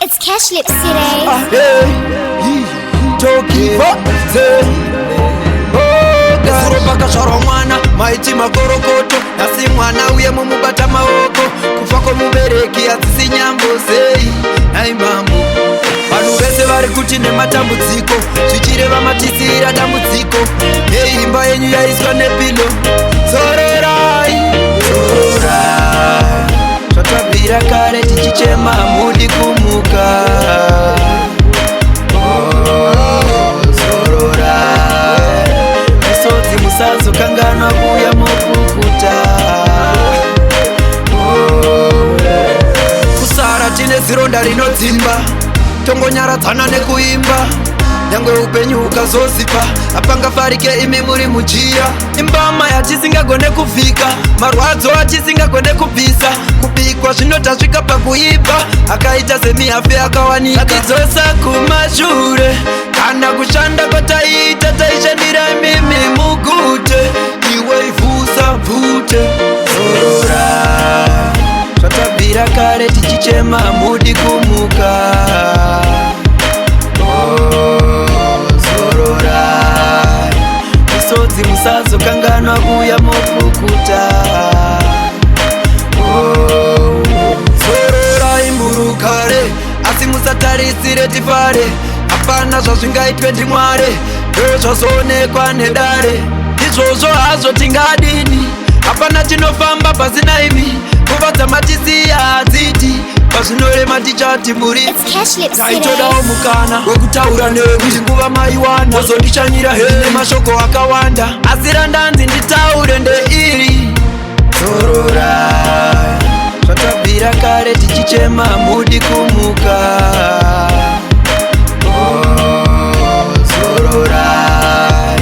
It's Cash Lips today. Paka shoro mwana, maiti makorokoto nasi mwana uye mumubata maoko kufako mubereki atisi nyambo sei naimamu vanhu vese vari kuti nematambudziko zvichireva matisira dambudziko hei imba yenyu yaiswa nepilo zororai zororai zvatabvira kare tichichema mudi kumuka musazo kangana kuya mokukuta kusara tine zironda rinodzimba tongonyaradzana nekuimba nyangwe upenyu ukazozipa apangafarike imi muri mujira imbama yatisingagone kuvhika marwadzo atisingagone kubvisa kubikwa zvinotasvika pakuibva akaita semihafe akawanika tidzosa kumashure kana kushanda kwataita taishandira mimi mugute iwe ivusa bvute zorora zvatabvira kare tichichema mudi kumuka misodzi musazokanganwa kuya mokukuta zororai murukare asi musatarisire tifare hapana zvazvingaitwe ndimware ndozvazoonekwa nedare izvozvo hazvo tingadini hapana tinofamba pasina imi nguva dzamatisiya hadziti pazvinorema tichati muri taitodawo mukana wekutaura newe kuti nguva maiwana wozondishanyira here mashoko akawanda asi randanzi nditaure ndeiri zororai zvatabvira kare tichichema mudi kumuka zororai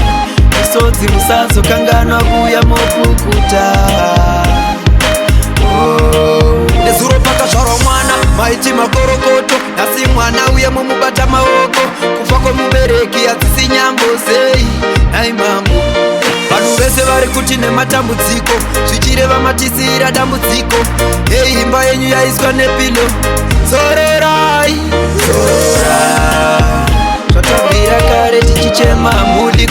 misodzi musazokanganwa kuya mokukuta nezuro pakazvarwa mwana maiti makorokoto nasi mwana uye mumubata maoko kufa kwemubereki hadzisi nyambo sei naimamu vanhu vese vari kuti nematambudziko zvichireva matisira dambudziko hei imba yenyu yaiswa nepilo zororai zororai zvatabvira kare tichichema mudi